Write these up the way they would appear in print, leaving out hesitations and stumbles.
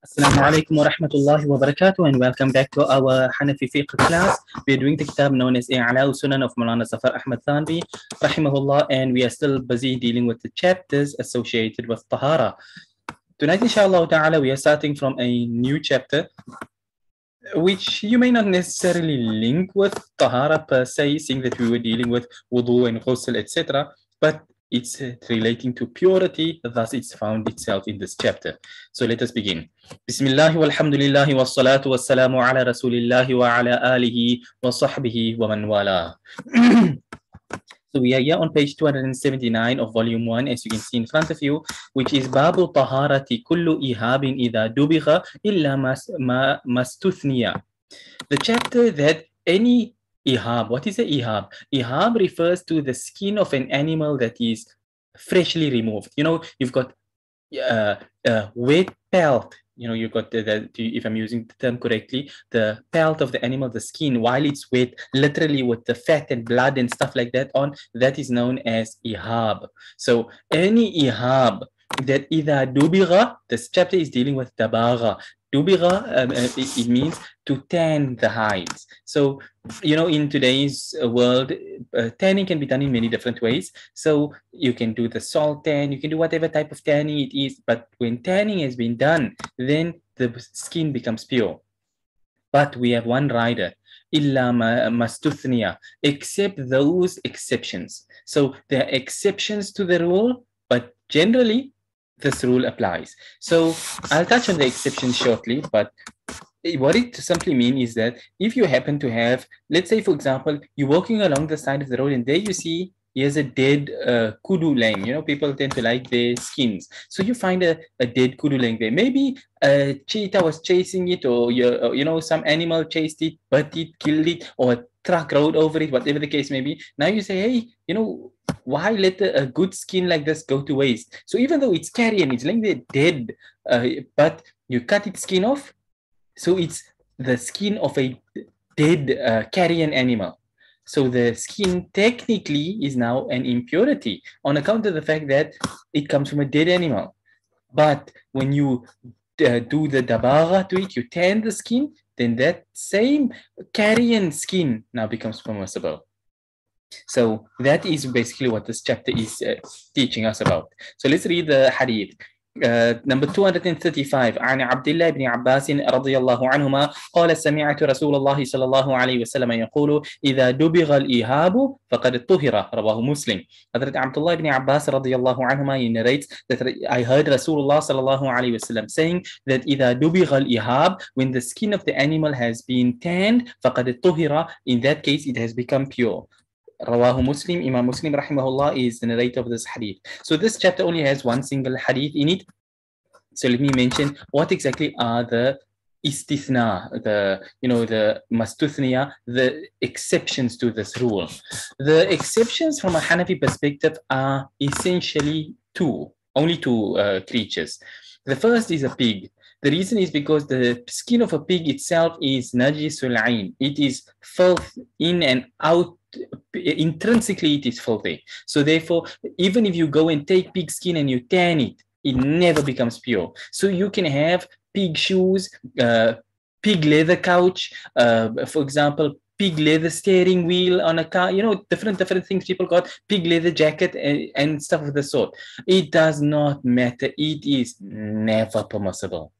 Assalamu alaikum wa rahmatullahi wa barakatuh, and welcome back to our Hanafi fiqh class. We are doing the kitab known as I'ala Sunan of Maulana Zafar Ahmad Thanvi, rahimahullah, and we are still busy dealing with the chapters associated with Tahara. Tonight, inshallah ta'ala, we are starting from a new chapter, which you may not necessarily link with Tahara per se, seeing that we were dealing with wudu and ghusl, etc., but it's relating to purity, thus it's found itself in this chapter. So let us begin. Bismillah walhamdulillah wa salatu wa salamu ala rasulillah wa ala alihi wa sahbihi wa man wala. So we are here on page 279 of volume 1, as you can see in front of you, which is Babu Taharati kullu ihabin idha dubigha illa mastuthniya. The chapter that any ihab, what is a ihab? Ihab refers to the skin of an animal that is freshly removed. You know, you've got wet pelt. You know, you've got if I'm using the term correctly, the pelt of the animal, the skin, while it's wet, literally with the fat and blood and stuff like that on, that is known as ihab. So any ihab that either dubigha, this chapter is dealing with dabagha. Dubigha, it means to tan the hides. So, you know, in today's world, tanning can be done in many different ways. So you can do the salt tan, you can do whatever type of tanning it is. But when tanning has been done, then the skin becomes pure. But we have one rider, illa mastuthniya, except those exceptions. So there are exceptions to the rule, but generally this rule applies. So I'll touch on the exceptions shortly, but what it simply means is that if you happen to have, let's say, for example, you're walking along the side of the road and there you see here's a dead kudu laying. You know, people tend to like their skins. So you find a dead kudu laying there. Maybe a cheetah was chasing it, or you know, some animal chased it, but it killed it, or a truck rode over it, whatever the case may be. Now you say, hey, you know, why let a good skin like this go to waste? So even though it's carrion, it's laying there dead, but you cut its skin off, so it's the skin of a dead carrion animal. So the skin technically is now an impurity on account of the fact that it comes from a dead animal. But when you do the dabagha to it, you tan the skin, then that same carrion skin now becomes permissible. So that is basically what this chapter is teaching us about. So let's read the hadith. Number 235 عن عبد الله بن عباس رضي الله عنهما قال سمعت رسول الله صلى الله عليه وسلم يقول إذا دبغ الإيهاب فقد طهر رواه مسلم. Hazrat Abdullah ibn Abbas رضي الله عنهما, he narrates that I heard Rasulullah صلى الله عليه وسلم saying that إذا دبغ الإيهاب, when the skin of the animal has been tanned, فقد طهر, in that case it has become pure. Rawahu Muslim, Imam Muslim rahimahullah is the narrator of this hadith. So this chapter only has one single hadith in it. So let me mention what exactly are the istithna, the mastuthniya, the exceptions to this rule. The exceptions from a Hanafi perspective are essentially only two creatures. The first is a pig. The reason is because the skin of a pig itself is najisul ayn. It is filth in and out. Intrinsically it is filthy. So therefore, even if you go and take pig skin and you tan it, it never becomes pure. So you can have pig shoes, pig leather couch, for example, pig leather steering wheel on a car, you know, different things people got, pig leather jacket and stuff of the sort. It does not matter. It is never permissible.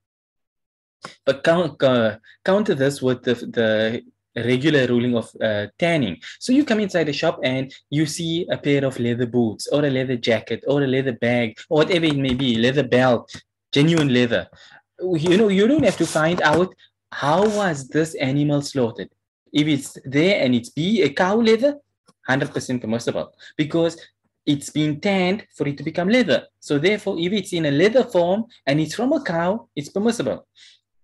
But counter this with the regular ruling of tanning. So you come inside a shop and you see a pair of leather boots or a leather jacket or a leather bag or whatever it may be, leather belt, genuine leather. You know, you don't have to find out how was this animal slaughtered. If it's there and it's a cow leather, 100% permissible, because it's been tanned for it to become leather. So therefore, if it's in a leather form and it's from a cow, it's permissible.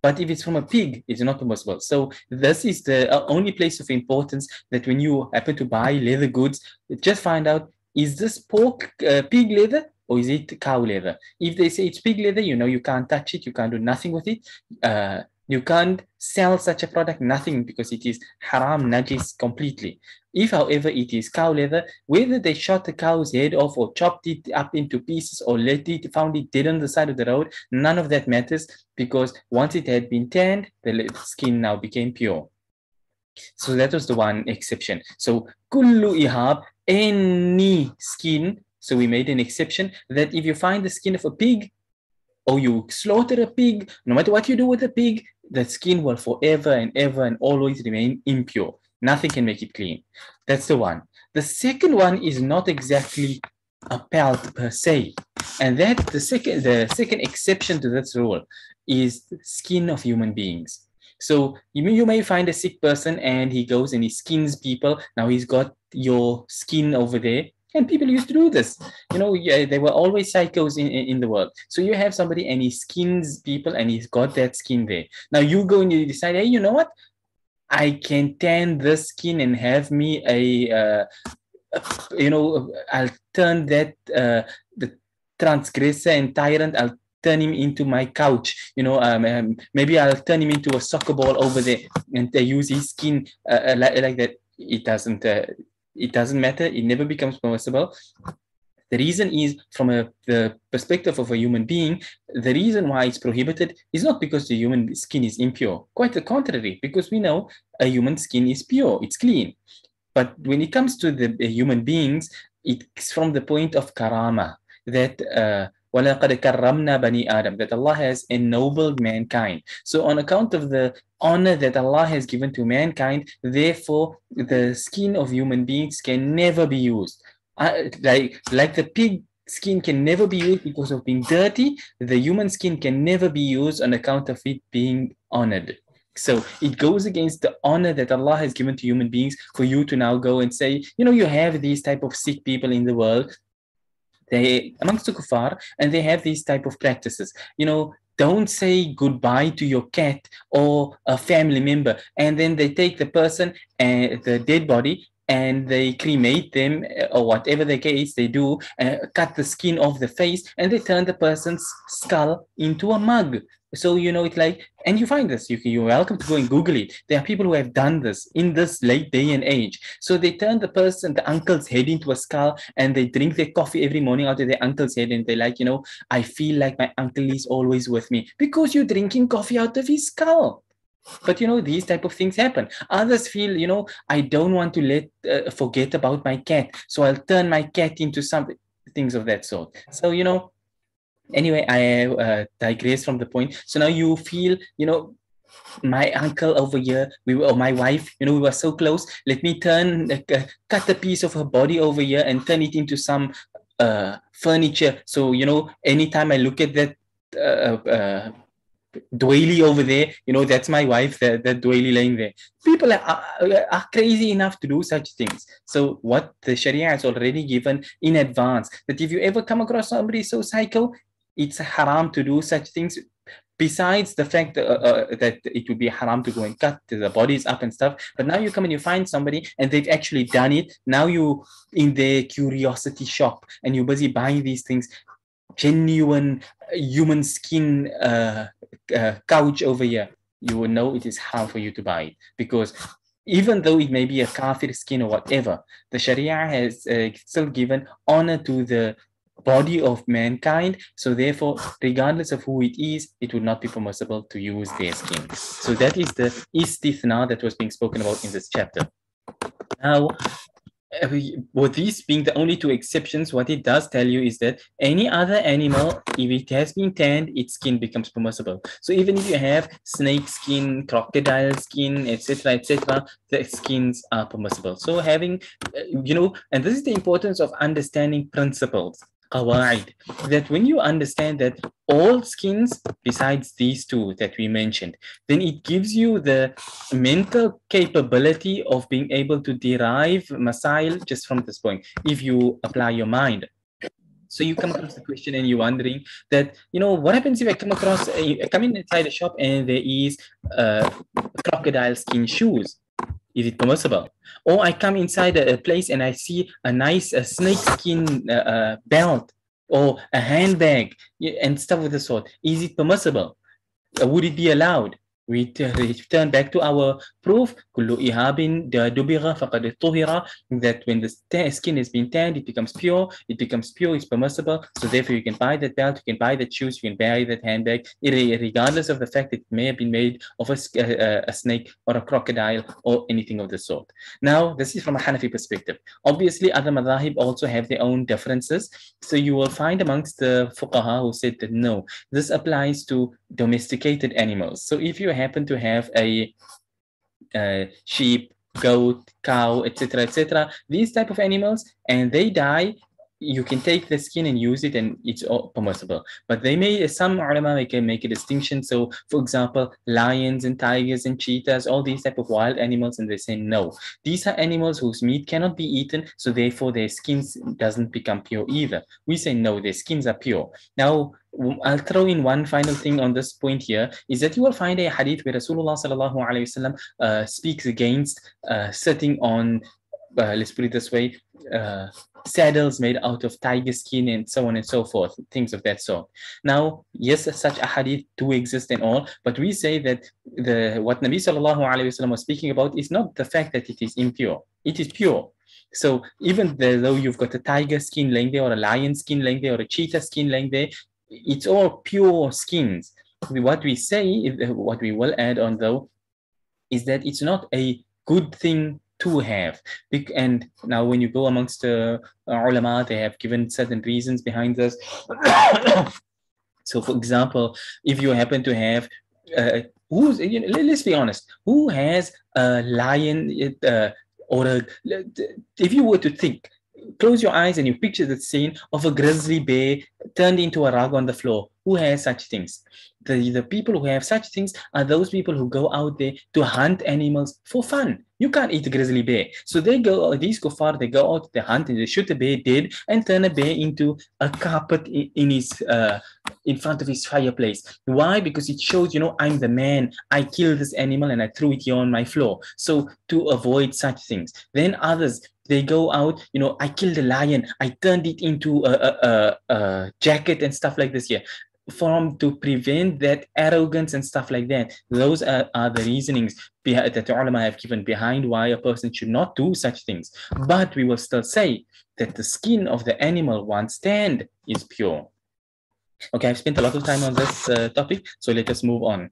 But if it's from a pig, it's not permissible. So this is the only place of importance, that when you happen to buy leather goods, just find out, is this pig leather or is it cow leather? If they say it's pig leather, you know you can't touch it, you can't do nothing with it. You can't sell such a product, nothing, because it is haram, najis completely. If, however, it is cow leather, whether they shot the cow's head off or chopped it up into pieces or found it dead on the side of the road, none of that matters, because once it had been tanned, the skin now became pure. So that was the one exception. So kullu ihab, any skin. So we made an exception that if you find the skin of a pig, or you slaughter a pig, no matter what you do with the pig, the skin will forever and ever and always remain impure. Nothing can make it clean. That's the one. The second one is not exactly a pelt per se. And that the second exception to this rule is the skin of human beings. So you may find a sick person and he goes and he skins people. Now he's got your skin over there. And people used to do this. There were always psychos in the world. So you have somebody and he skins people and he's got that skin there. Now you go and you decide, hey, you know what? I can tan this skin and have me I'll turn that, the transgressor and tyrant, I'll turn him into my couch. Maybe I'll turn him into a soccer ball over there and they use his skin like that. It doesn't matter. It never becomes permissible. The reason is, from the perspective of a human being, the reason why it's prohibited is not because the human skin is impure. Quite the contrary, because we know a human skin is pure, it's clean. But when it comes to the human beings, it's from the point of karama, that وَلَقَدْ كَرَّمْنَا بَنِي آدَمَ, that Allah has ennobled mankind. So on account of the honor that Allah has given to mankind, therefore the skin of human beings can never be used. Like the pig skin can never be used because of being dirty, the human skin can never be used on account of it being honored. So it goes against the honor that Allah has given to human beings for you to now go and say, you have these type of sick people in the world, they amongst the kuffar, and they have these type of practices. Don't say goodbye to your cat or a family member, and then they take the person and the dead body and they cremate them, or whatever the case they do, cut the skin off the face, and they turn the person's skull into a mug. So, it's like, and you find this, you're welcome to go and Google it. There are people who have done this in this late day and age. So they turn the uncle's head into a skull, and they drink their coffee every morning out of their uncle's head. And they're like, I feel like my uncle is always with me, because you're drinking coffee out of his skull. But these type of things happen. Others feel, I don't want to forget about my cat, so I'll turn my cat into something, things of that sort. So anyway, I digress from the point. So now you feel, my uncle over here, or my wife, we were so close. Let me cut a piece of her body over here and turn it into some furniture. So anytime I look at that doily over there, that's my wife, that doily laying there. People are crazy enough to do such things. So what the Sharia has already given in advance, that if you ever come across somebody so psycho, it's haram to do such things. Besides the fact that it would be haram to go and cut the bodies up and stuff, but now you come and you find somebody and they've actually done it. Now you in their curiosity shop and you're busy buying these things, genuine human skin couch over here, you will know it is haram for you to buy it, because even though it may be a kafir skin or whatever, the Sharia has still given honor to the body of mankind. So therefore, regardless of who it is, it would not be permissible to use their skin. So that is the istithna that was being spoken about in this chapter. Now, with these being the only two exceptions, what it does tell you is that any other animal, if it has been tanned, its skin becomes permissible. So even if you have snake skin, crocodile skin, etc., the skins are permissible. So having, and this is the importance of understanding principles, qawaid, that when you understand that all skins besides these two that we mentioned, then it gives you the mental capability of being able to derive masail just from this point, if you apply your mind. So you come across the question and you're wondering that, what happens if I come inside a shop and there is crocodile skin shoes? Is it permissible? Or I come inside a place and I see a nice snake skin belt or a handbag and stuff of the sort. Is it permissible? Would it be allowed? we return back to our proof. كل إهاب دبغ فقد طهر, that when the skin has been tanned, it becomes pure. It becomes pure, it's permissible. So therefore, you can buy that belt, you can buy that shoes, you can buy that handbag, regardless of the fact that it may have been made of a snake or a crocodile or anything of the sort. Now, this is from a Hanafi perspective. Obviously, other madhahib also have their own differences. So you will find amongst the fuqaha who said that no, this applies to domesticated animals. So if you happen to have a sheep, goat, cow, etc., these type of animals, and they die, you can take the skin and use it, and it's all permissible. But some ulama can make a distinction. So, for example, lions and tigers and cheetahs, all these type of wild animals, and they say no, these are animals whose meat cannot be eaten, so therefore their skins doesn't become pure either. We say no, their skins are pure. Now, I'll throw in one final thing on this point here, is that you will find a hadith where Rasulullah sallallahu alaihi wasallam speaks against sitting on, let's put it this way, saddles made out of tiger skin and so on and so forth, things of that sort. Now, yes, such a hadith do exist and all, but we say that what Nabi sallallahu alaihi wasallam was speaking about is not the fact that it is impure, it is pure. So even though you've got a tiger skin laying there, or a lion skin laying there, or a cheetah skin laying there, it's all pure skins. What we say, what we will add on though, is that it's not a good thing to have. And now when you go amongst the ulama, they have given certain reasons behind this. So for example, if you happen to have, let's be honest, who has a lion if you were to think, close your eyes and you picture the scene of a grizzly bear turned into a rug on the floor. Who has such things? The people who have such things are those people who go out there to hunt animals for fun. You can't eat a grizzly bear. So these kuffar, they go out, they hunt, and they shoot a bear dead and turn a bear into a carpet in front of his fireplace. Why? Because it shows, I'm the man. I killed this animal and I threw it here on my floor. So to avoid such things. Then others, they go out, I killed a lion, I turned it into a jacket and stuff like this here, to prevent that arrogance and stuff like that. Those are the reasonings that the ulama have given behind why a person should not do such things. But we will still say that the skin of the animal once tanned is pure. Okay, I've spent a lot of time on this topic, so let us move on.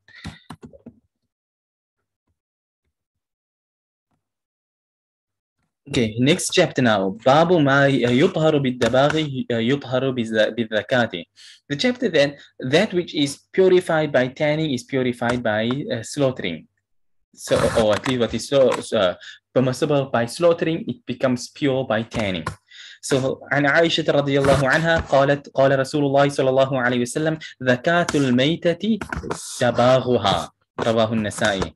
Okay, next chapter now. Babu ma yutharu bid-dabaghi yutharu bil-zakati. The chapter that which is purified by tanning is purified by slaughtering. So, or at least what is permissible by slaughtering, it becomes pure by tanning. So, عن عائشة رضي الله عنها قالت قال رسول الله صلى الله عليه وسلم ذكاة الميتة دباغها رواه النسائي.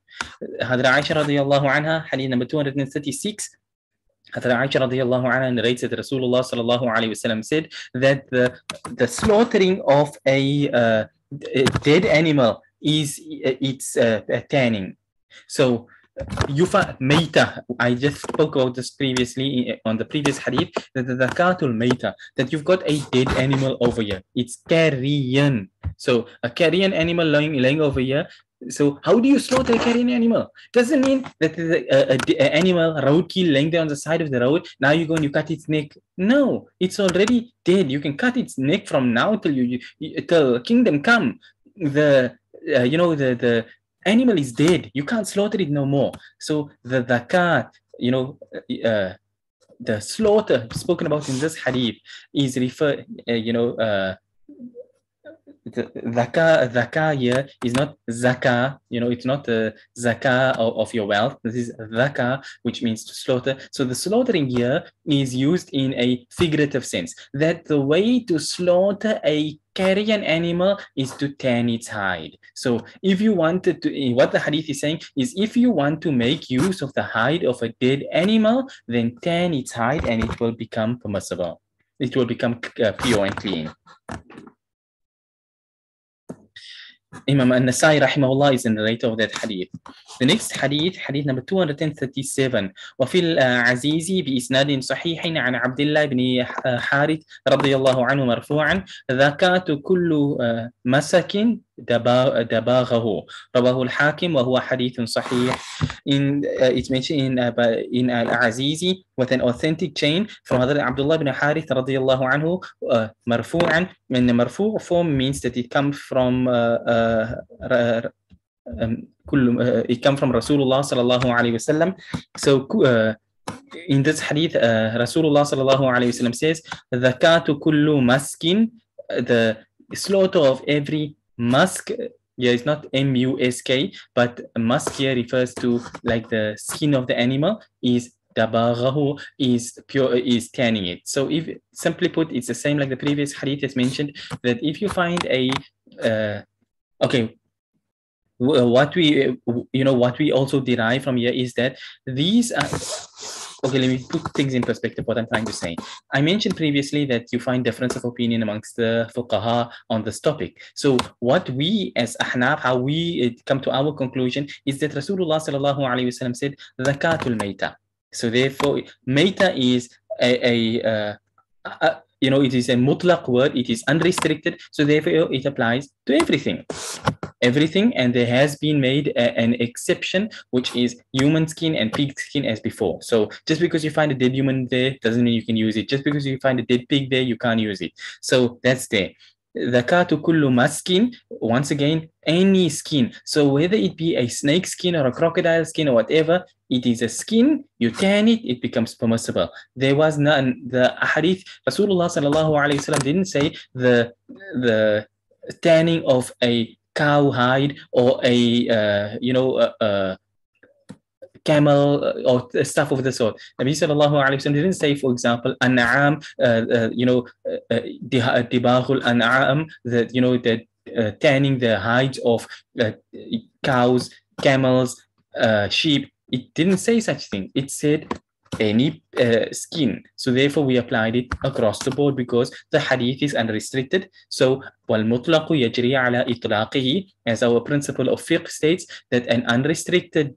هذا عائشة رضي الله عنها حديث number 236. Hazrat Aisha radiallahu anha narrates that Rasulullah sallallahu alayhi wasallam said that the slaughtering of a dead animal is tanning. So yufa meita, I just spoke about this previously on the previous hadith, that the zakatul meita, that you've got a dead animal over here, it's carrion. So a carrion animal laying over here. So how do you slaughter a carrion animal? Doesn't mean that the animal roadkill laying there on the side of the road, now you go and you cut its neck. No, it's already dead. You can cut its neck from now till kingdom come. The animal is dead. You can't slaughter it no more. So the zakat, the slaughter spoken about in this hadith is referred, zakah here is not zakah, it's not the zakah of your wealth. This is zakah, which means to slaughter. So the slaughtering here is used in a figurative sense, that the way to slaughter a carrion animal is to tan its hide. So if you wanted to, what the hadith is saying is, if you want to make use of the hide of a dead animal, then tan its hide and it will become permissible. It will become pure and clean. Imam An-Nasai rahimahullah is the narrator of that hadith. The next hadith, hadith number 237. وفي العزيز بإسناد صحيح عن عبد الله بن حارث رضي الله عنه مرفوعا ذكاة كل مسك دباغه رواه الحاكم وهو حديث صحيح. It's mentioned in Al-Azizi with an authentic chain from Hadrat Abdullah ibn Harith radiyallahu anhu مرفوعا. And the مرفوع form means that it comes from it comes from Rasulullah sallallahu alayhi wasallam. So in this hadith, Rasulullah sallallahu alayhi wasallam says, "Zakatu kullu maskin," the slaughter of every musk. Yeah, it's not musk, but musk here refers to like the skin of the animal. Is dabaghahu, is pure, is tanning it. So if simply put, it's the same like the previous hadith has mentioned, that if you find a okay, what we also derive from here is that these are okay. Let me put things in perspective. What I'm trying to say, I mentioned previously that you find difference of opinion amongst the fuqaha on this topic. So what we as Ahnaf, how we come to our conclusion is that Rasulullah sallallahu alaihi wasallam said zakatul mayta. So therefore, mayta is it is a mutlaq word. It is unrestricted. So therefore, it applies to everything. And there has been made an exception, which is human skin and pig skin as before. So just because you find a dead human there doesn't mean you can use it. Just because you find a dead pig there, you can't use it. So that's there. Zakatu kullu maskin, once again, any skin. So whether it be a snake skin or a crocodile skin or whatever, it is a skin, you tan it, it becomes permissible. There was none, the hadith, Rasulullah sallallahu alayhi wasallam didn't say the tanning of a cow hide or a camel or stuff of the sort. Nabi sallallahu alaihi wasallam didn't say, for example, an'am, dibahul an'am, that that tanning the hides of cows, camels, sheep. It didn't say such thing. It said any skin. So therefore we applied it across the board because the hadith is unrestricted. So وَالْمُطْلَقُ يَجْرِي عَلَى إِطْلَاقِهِ, as our principle of fiqh states, that an unrestricted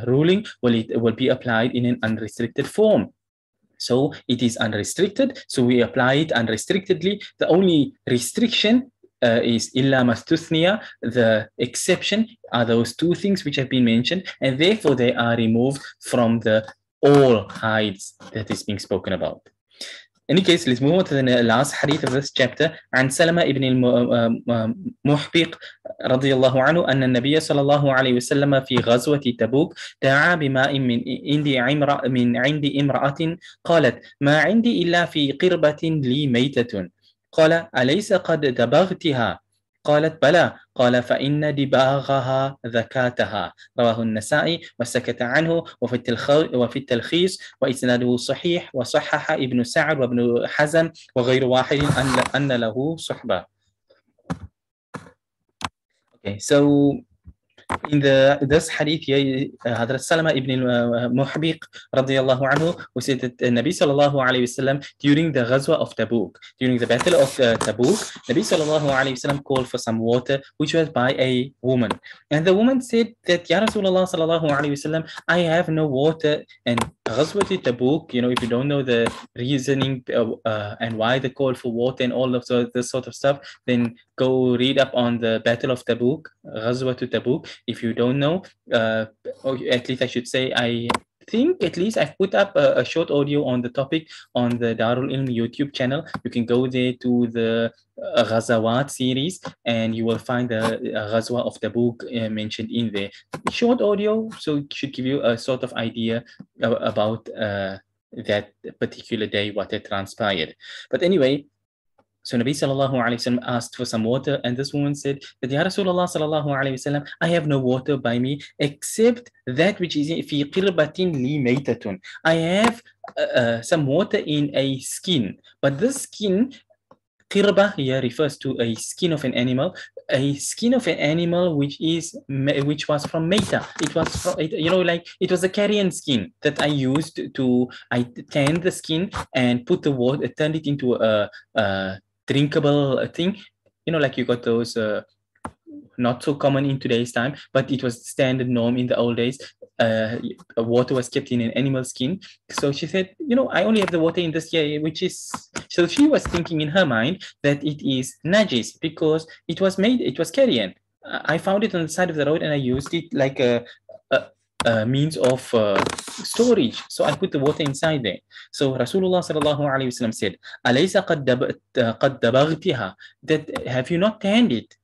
ruling will be applied in an unrestricted form. So it is unrestricted, so we apply it unrestrictedly. The only restriction is illa mastuthniya. The exception are those two things which have been mentioned, and therefore they are removed from the all hides that is being spoken about. In any case, let's move on to the last hadith of this chapter. عن سلمة ابن المحبق رضي الله عنه أن النبي صلى الله عليه وسلم في غزوة تبوك دعا بماء من عند امرأة قالت ما عندي إلا في قربة لي ميتة. قال أليس قد دبغتها؟ قالت بلى. قال فإن دباغها ذكاتها. رواه النسائي وسكت عنه. وفي التلخيص وإسناده صحيح وصحح ابن سعد وابن حزم وغير واحد أن له صحبة. Okay, so in this hadith here, Hadrat Salama ibn al-Muhbiq radiyallahu anhu, who said that Nabi sallallahu alayhi wasallam during the Ghazwa of Tabuk, during the battle of Tabuk, Nabi sallallahu alayhi wasallam called for some water, which was by a woman. And the woman said that, Ya Rasulullah sallallahu alayhi wasallam, I have no water. And Ghazwa Tabuk, if you don't know the reasoning and why they called for water and all of this sort of stuff, then go read up on the Battle of Tabuk, Ghazwa to Tabuk. If you don't know, or at least I should say, I think at least I've put up a short audio on the topic on the Darul YouTube channel. You can go there to the Ghazawat series and you will find the Ghazwa of Tabuk mentioned in there. Short audio, so it should give you a sort of idea about that particular day, what had transpired. But anyway, so Nabi sallallahu alayhi wasallam asked for some water, and this woman said that, Ya Rasulullah sallallahu alayhi wasallam, I have no water by me except that which is fi qirbatin li maytatun. I have some water in a skin, but this skin, qirba here refers to a skin of an animal, which was from mayta. It was from, it was a carrion skin that I used I tanned the skin and put the water, turned it into a drinkable thing, like you got those not so common in today's time, but it was standard norm in the old days. Water was kept in an animal skin. So she said, I only have the water in this year, so she was thinking in her mind that it is najis because it was carrion. I found it on the side of the road and I used it like a, a means of storage. So I put the water inside there. So Rasulullah sallallahu alaihi wasallam said, "Alaysa qad dabagtiha?" That have you not tanned it?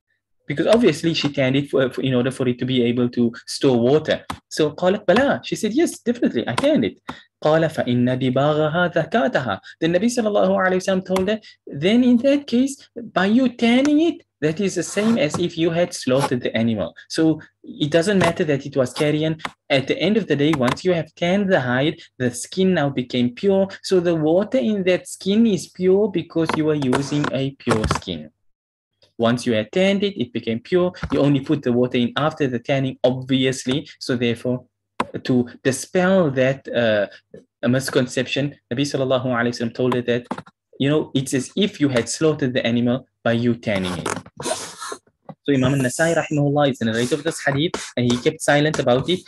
Because obviously she tanned it in order for it to be able to store water. So قالت بلا. She said, yes, definitely, I tanned it. قال فإن دباغها ذكاتها. The Nabi sallallahu alayhi wasallam told her, then in that case, by you tanning it, that is the same as if you had slaughtered the animal. So it doesn't matter that it was carrion. At the end of the day, once you have tanned the hide, the skin now became pure. So the water in that skin is pure because you are using a pure skin. Once you had tanned it, it became pure. You only put the water in after the tanning, obviously. So therefore, to dispel that misconception, Nabi sallallahu alayhi wasallam told her that, it's as if you had slaughtered the animal by you tanning it. So Imam al-Nasai rahimahullah is the narrator of this hadith, and he kept silent about it,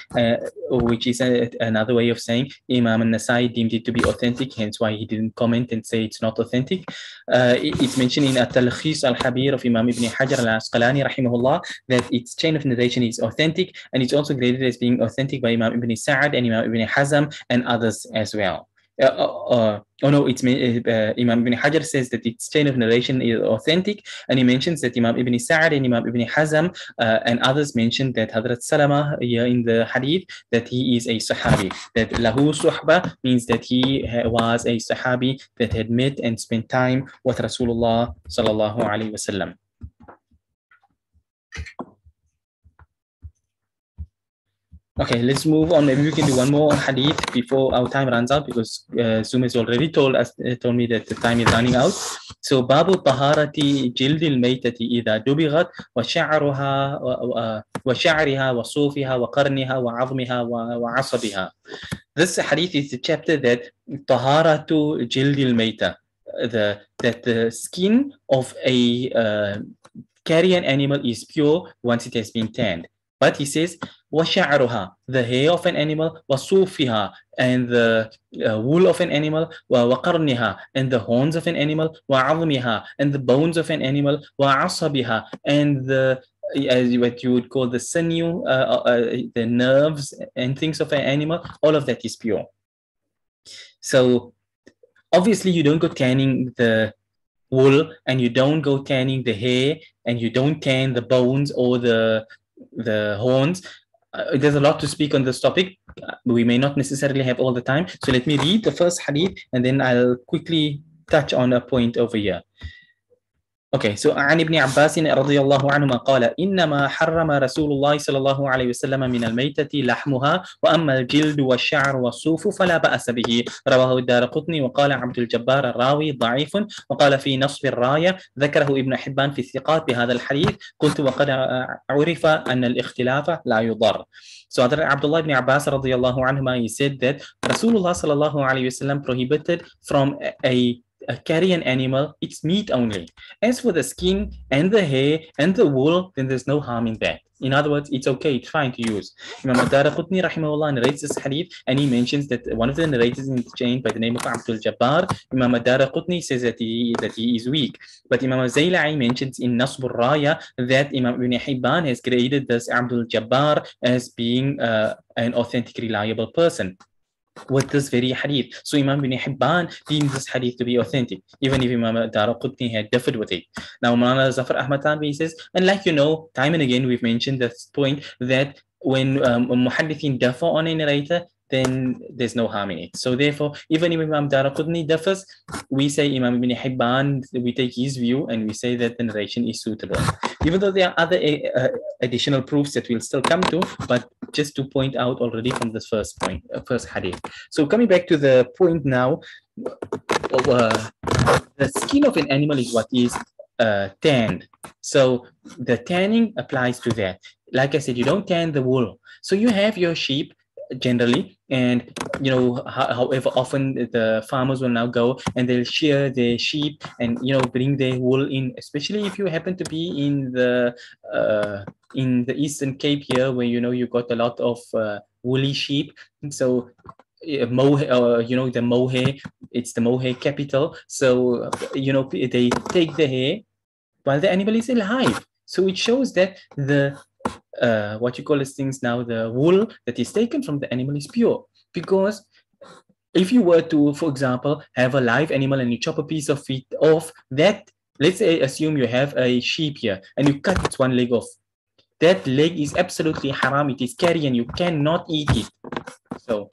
which is another way of saying Imam al-Nasai deemed it to be authentic, hence why he didn't comment and say it's not authentic. It's mentioned in At-Talkhis al-Habir of Imam Ibn Hajar al-Asqalani rahimahullah that its chain of narration is authentic, and it's also graded as being authentic by Imam Ibn Sa'ad and Imam Ibn Hazm and others as well. Imam Ibn Hajar says that its chain of narration is authentic, and he mentions that Imam Ibn Sa'ad and Imam Ibn Hazm and others mentioned that Hadrat Salama here in the hadith that he is a Sahabi, that lahu suhba means that he was a Sahabi that had met and spent time with Rasulullah sallallahu alaihi wasallam. Okay, let's move on. Maybe we can do one more hadith before our time runs out, because Zoom has already told me that the time is running out. So, Babu Taharati Jildil Maytati Ida Dubigat wa Sha'ruha wa Sha'riha wa Sufiha wa Qarniha wa Azmiha wa Asabiha. This hadith is the chapter that Taharatu Jildil Mayta, that the skin of a carrion animal is pure once it has been tanned. But he says, وَشَعْرُهَا, the hair of an animal, وَصُوفِهَا, and the wool of an animal, وَقَرْنِهَا, and the horns of an animal, وَعَظْمِهَا, and the bones of an animal, وَعَصَبِهَا, and as what you would call the sinew, the nerves and things of an animal, all of that is pure. So obviously you don't go tanning the wool, and you don't go tanning the hair, and you don't tan the bones or the horns. There's a lot to speak on this topic. We may not necessarily have all the time. So let me read the first hadith, and then I'll quickly touch on a point over here. Okay, so عن ابن عباس رضي الله عنهما قال إنما حرم رسول الله صلى الله عليه وسلم من الميتة لحمها وأما الجلد والشعر والصوف فلا بأس به. رواه الدارقطني وقال عبد الجبار الراوي ضعيف، وقال في نصب الراية ذكره ابن حبان في الثقات بهذا الحديث. قلت وقد عرف أن الاختلاف لا يضر. So Abdullah ibn Abbas رضي الله عنهما, he said that Rasulullah صلى الله عليه وسلم prohibited from a carrion animal its meat only. As for the skin and the hair and the wool, then there's no harm in that. In other words, it's okay, it's fine to use. Imam al-Darqutni rahimahullah narrates this hadith, and he mentions that one of the narrators in the chain by the name of Abdul Jabbar, Imam al-Darqutni says that he is weak. But Imam al-Zayla'i mentions in Nasb al-Raya that Imam Ibn Hibban has graded this Abdul Jabbar as being an authentic, reliable person with this very hadith. So Imam Ibn Hibban deemed this hadith to be authentic, even if Imam Darul had differed with it. Now Maulana Zafar Ahmad Tanvi says, and like time and again we've mentioned this point, that when muhaddithin differ on a narrator, then there's no harm in it. So therefore, even if Imam Darul differs, we say Imam Ibn Hibban, we take his view and we say that the narration is suitable. Even though there are other additional proofs that we'll still come to, but just to point out already from this first hadith. So coming back to the point now, the skin of an animal is what is tanned. So the tanning applies to that. Like I said, you don't tan the wool. So you have your sheep generally, and however often the farmers will now go and they'll shear their sheep and bring their wool in, especially if you happen to be in the Eastern Cape here, where you got a lot of woolly sheep. So the mohair, it's the mohair capital. So they take the hair while the animal is alive. So it shows that the what you call as things now, the wool that is taken from the animal is pure. Because if you were to, for example, have a live animal and you chop a piece of it off, that, let's say, assume you have a sheep here and you cut its one leg off, that leg is absolutely haram. It is carrion. You cannot eat it. So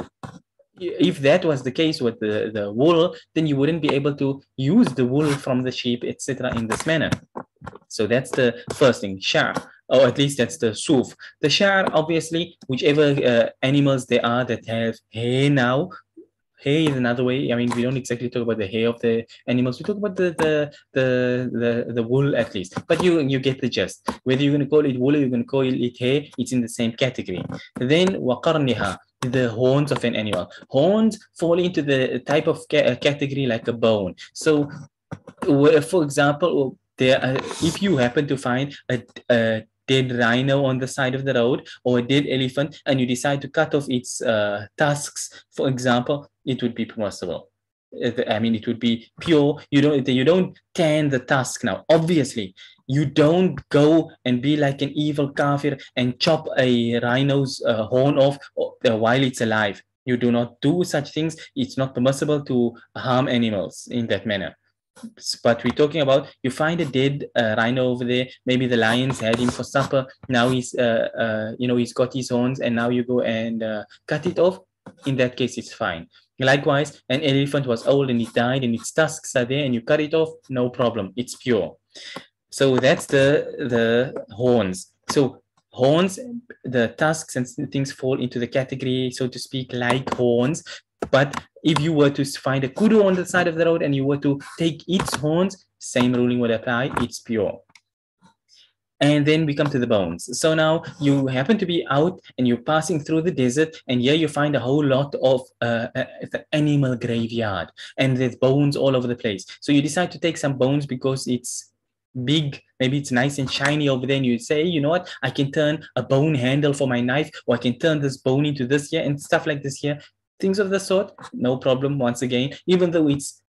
if that was the case with the wool, then you wouldn't be able to use the wool from the sheep, etc., in this manner. So that's the first thing, shar, or at least that's the suf. The shar, obviously, whichever animals they are that have hair now. Hair is another way. I mean, we don't exactly talk about the hair of the animals. We talk about the wool at least. But you get the gist. Whether you're going to call it wool or you're going to call it hair, it's in the same category. Then waqarniha, the horns of an animal. Horns fall into the type of category like a bone. So, for example, if you happen to find a dead rhino on the side of the road or a dead elephant and you decide to cut off its tusks, for example, it would be permissible. I mean, it would be pure. You don't tan the tusk now. Obviously, you don't go and be like an evil kafir and chop a rhino's horn off while it's alive. You do not do such things. It's not permissible to harm animals in that manner. But we're talking about, you find a dead rhino over there. Maybe the lions had him for supper. Now he's he's got his horns, and now you go and cut it off. In that case, it's fine. Likewise, an elephant was old and it died and its tusks are there and you cut it off, no problem, it's pure. So that's the horns. So horns, the tusks and things fall into the category, so to speak, like horns. But if you were to find a kudu on the side of the road and you were to take its horns, same ruling would apply, it's pure. And then we come to the bones. So now you happen to be out and you're passing through the desert, and here you find a whole lot of the animal graveyard, and there's bones all over the place. So you decide to take some bones because it's big, maybe it's nice and shiny over there, and you say, you know what, I can turn a bone handle for my knife, or I can turn this bone into this here and stuff like this here. Things of the sort, no problem. Once again, even though it's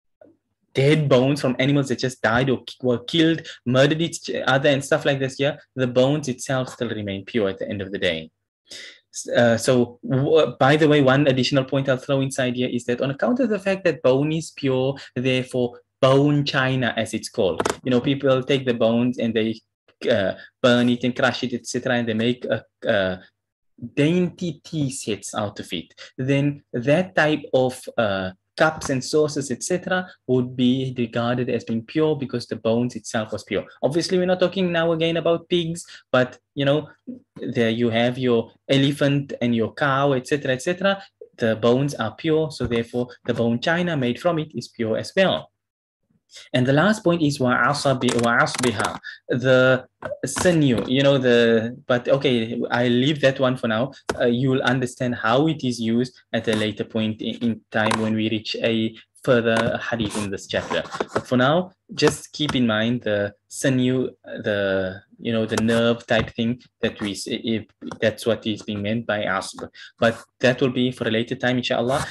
dead bones from animals that just died or were killed, murdered each other and stuff like this here, the bones itself still remain pure at the end of the day. By the way, one additional point I'll throw inside here is that on account of the fact that bone is pure, therefore bone china, as it's called, people take the bones and they burn it and crush it, etc., and they make a dainty tea sets out of it. Then that type of cups and saucers, etc., would be regarded as being pure because the bones itself was pure. Obviously, we're not talking now again about pigs, but there you have your elephant and your cow, etc., etc. The bones are pure, so therefore the bone china made from it is pure as well. And the last point is wa'asbiha, the sinew, but okay, I leave that one for now. You will understand how it is used at a later point in time when we reach a further hadith in this chapter. But for now, just keep in mind the sinew, the nerve type thing that we see, if that's what is being meant by asb. But that will be for a later time, inshallah.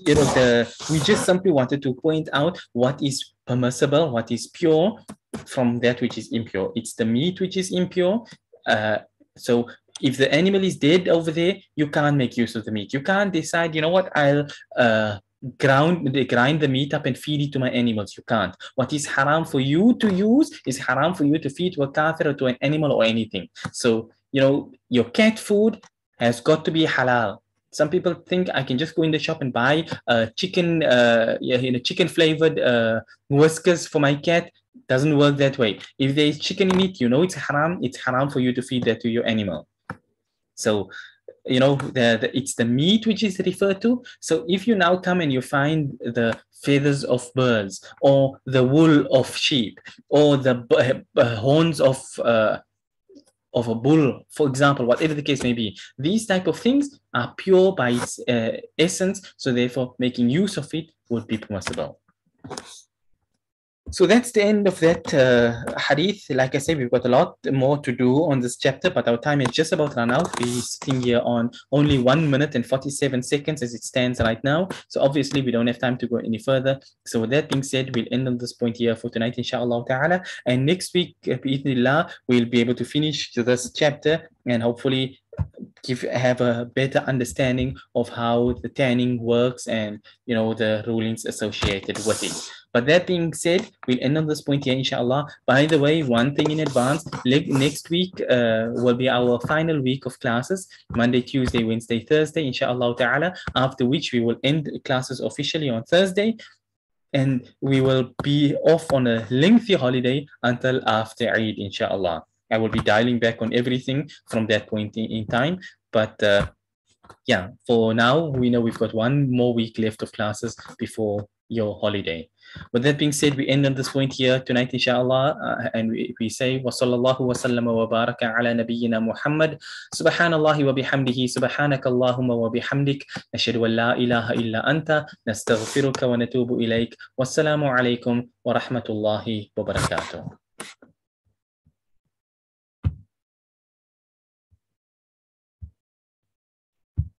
We just simply wanted to point out what is permissible, what is pure from that which is impure. It's the meat which is impure. So if the animal is dead over there, you can't make use of the meat. You can't decide, I'll grind the meat up and feed it to my animals. You can't. What is haram for you to use is haram for you to feed to a kafir or to an animal or anything. So, your cat food has got to be halal. Some people think I can just go in the shop and buy chicken flavored whiskers for my cat. Doesn't work that way. If there is chicken in it, it's haram. It's haram for you to feed that to your animal. So, it's the meat which is referred to. So if you now come and you find the feathers of birds or the wool of sheep or the horns of a bull, for example, whatever the case may be, these type of things are pure by its essence, so therefore making use of it would be permissible. So that's the end of that hadith. Like I said, we've got a lot more to do on this chapter, but our time is just about run out. We're sitting here on only 1 minute and 47 seconds as it stands right now. So obviously we don't have time to go any further. So with that being said, we'll end on this point here for tonight, inshallah ta'ala. And next week, bi'idhnillah, we'll be able to finish this chapter and hopefully have a better understanding of how the tanning works and the rulings associated with it. But that being said, we'll end on this point here, inshallah. By the way, one thing in advance, next week will be our final week of classes, Monday, Tuesday, Wednesday, Thursday, inshallah ta'ala, after which we will end classes officially on Thursday. And we will be off on a lengthy holiday until after Eid, inshallah. I will be dialing back on everything from that point in time. But yeah, for now, we know we've got one more week left of classes before your holiday. With that being said, we end on this point here tonight, inshallah, and we say, wa sallallahu wa sallama wa baraka ala nabiyyina Muhammad, subhanallahi wa bihamdihi, subhanaka Allahumma wa bihamdik, nashhadu an la ilaha illa anta, nastaghfiruka wa natubu ilayk, wassalamu alaikum wa rahmatullahi wa barakatuh.